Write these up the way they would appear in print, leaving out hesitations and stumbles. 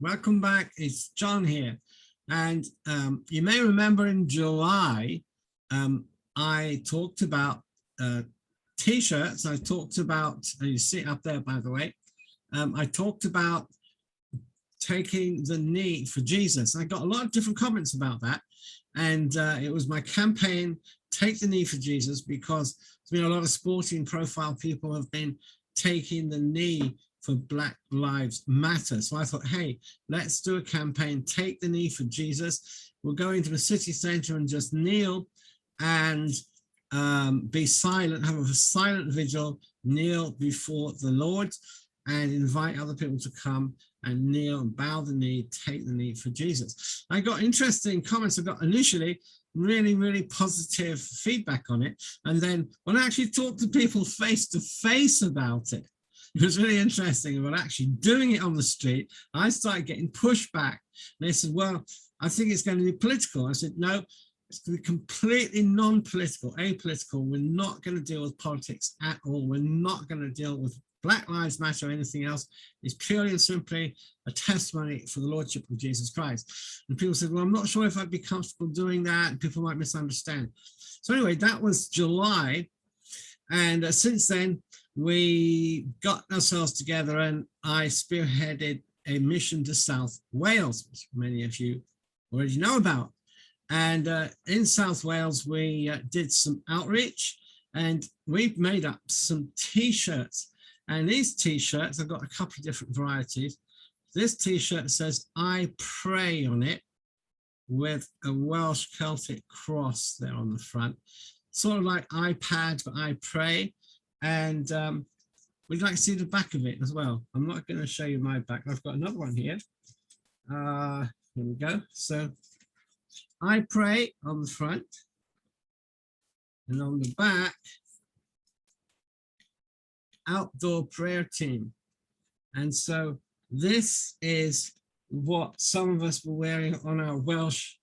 Welcome back. It's John here. And you may remember in July, I talked about T-shirts. I talked about, you see it up there, by the way. I talked about taking the knee for Jesus. I got a lot of different comments about that. And it was my campaign, Take the Knee for Jesus, because there's been a lot of sporting profile people have been taking the knee for Black Lives Matter. So I thought, hey, let's do a campaign, Take the Knee for Jesus. We'll go into the city center and just kneel and be silent, have a silent vigil, kneel before the Lord and invite other people to come and kneel and bow the knee, take the knee for Jesus. I got interesting comments. I got initially really positive feedback on it. And then when I actually talked to people face to face about it, it was really interesting. About actually doing it on the street, I started getting pushback. And they said, well, I think it's going to be political. I said, no, it's going to be completely non-political, apolitical. We're not going to deal with politics at all. We're not going to deal with Black Lives Matter or anything else. It's purely and simply a testimony for the Lordship of Jesus Christ. And people said, well, I'm not sure if I'd be comfortable doing that. People might misunderstand. So anyway, that was July. And since then, we got ourselves together and I spearheaded a mission to South Wales, which many of you already know about. And in South Wales, we did some outreach and we've made up some T-shirts. And these T-shirts, I've got a couple of different varieties. This T-shirt says, I pray on it with a Welsh Celtic cross there on the front. Sort of like iPad, but I pray. And we'd like to see the back of it as well. I'm not going to show you my back. I've got another one here. Here we go. So I pray on the front. And on the back, outdoor prayer team. And so this is what some of us were wearing on our Welsh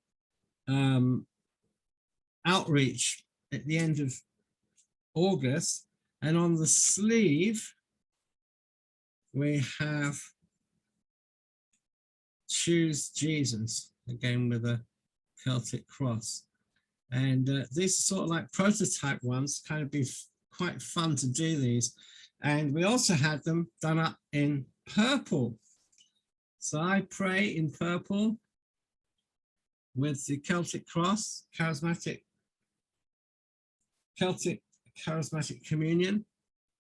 outreach at the end of August. And on the sleeve, we have Choose Jesus, again with a Celtic cross. And these are sort of like prototype ones, kind of be quite fun to do these. And we also had them done up in purple. So I pray in purple with the Celtic cross, Celtic Charismatic Communion.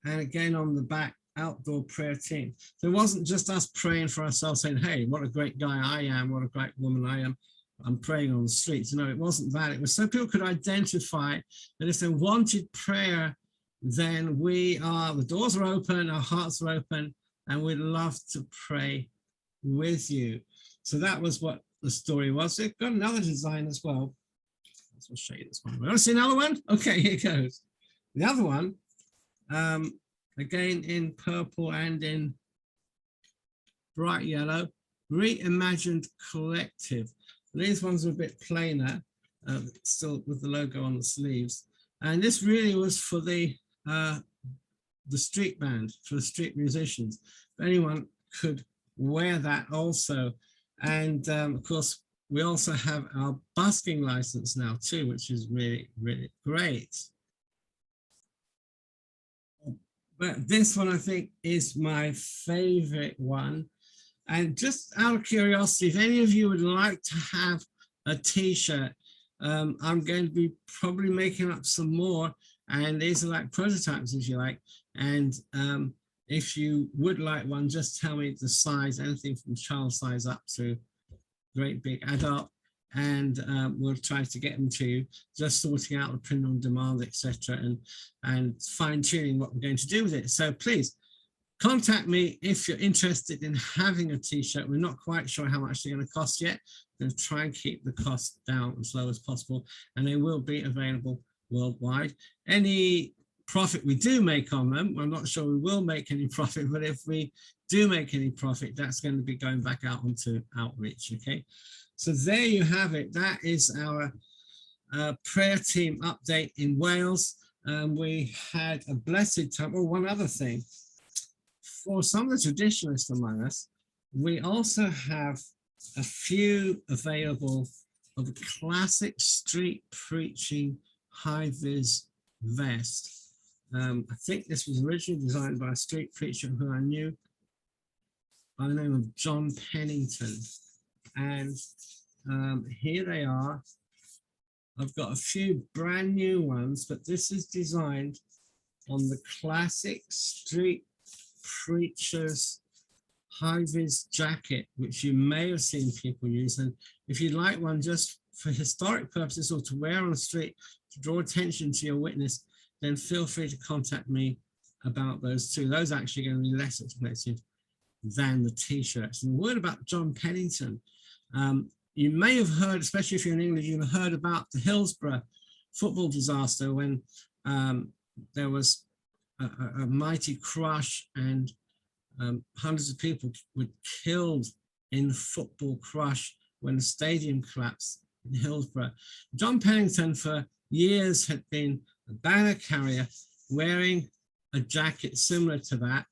And again on the back, outdoor prayer team. So it wasn't just us praying for ourselves saying, hey, what a great guy I am, what a great woman I am. I'm praying on the streets. No, it wasn't that. It was so people could identify that if they wanted prayer, then the doors are open, our hearts are open, and we'd love to pray with you. So that was what the story was. We've got another design as well. I'll show you this one. Want to see another one? Okay, here goes. The other one, again in purple and in bright yellow, Reimagined Collective. These ones are a bit plainer, still with the logo on the sleeves. And this really was for the street band, for the street musicians. Anyone could wear that also. And of course, we also have our busking license now too, which is really great. But this one I think is my favorite one. And just out of curiosity, if any of you would like to have a T-shirt, I'm going to be probably making up some more. And these are like prototypes, if you like. And if you would like one, just tell me the size, anything from child size up to great big adult. And we'll try to get them to you, just sorting out the print on demand, etc. and fine tuning what we're going to do with it. So please contact me if you're interested in having a T-shirt. We're not quite sure how much they're going to cost yet. We're going to try and keep the cost down as low as possible, and they will be available worldwide. Any profit we do make on them, I'm not sure we will make any profit, but if we do make any profit, that's going to be going back out onto outreach, okay? So there you have it. That is our prayer team update in Wales. We had a blessed time. Oh, one other thing. For some of the traditionalists among us, We also have a few available of a classic street preaching high-vis vest. I think this was originally designed by a street preacher who I knew by the name of John Penninghton. And here they are. I've got a few brand new ones, but this is designed on the classic street preacher's high-vis jacket, which you may have seen people use. And if you'd like one just for historic purposes or to wear on the street to draw attention to your witness, then feel free to contact me about those too. Those are actually going to be less expensive than the t-shirts. And a word about John Penninghton. You may have heard, especially if you're in England, you've heard about the Hillsborough football disaster when there was a mighty crush and hundreds of people were killed in the football crush when the stadium collapsed in Hillsborough. John Penninghton for years had been a banner carrier wearing a jacket similar to that,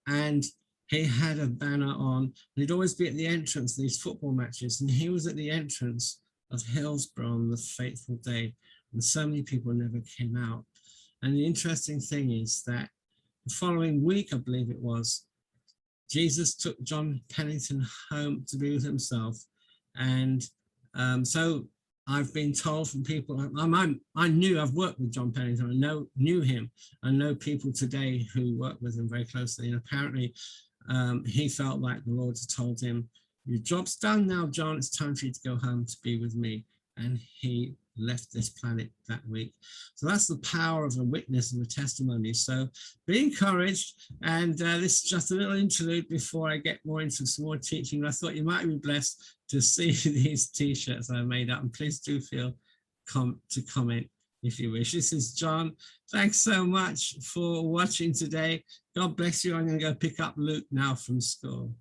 and he had a banner on, and he'd always be at the entrance of these football matches, and he was at the entrance of Hillsborough on the fateful day, and so many people never came out. And the interesting thing is that the following week, I believe it was, Jesus took John Penninghton home to be with himself. And so I've been told from people, I've worked with John Penninghton, knew him. I know people today who work with him very closely. And apparently he felt like the Lord had told him, your job's done now, John, it's time for you to go home to be with me. And he left this planet that week. So that's the power of a witness and a testimony. So be encouraged. And this is just a little interlude before I get more into some more teaching. I thought you might be blessed to see these t-shirts I made up. And please do feel to comment if you wish. This is John. Thanks so much for watching today. God bless you. I'm going to go pick up Luke now from school.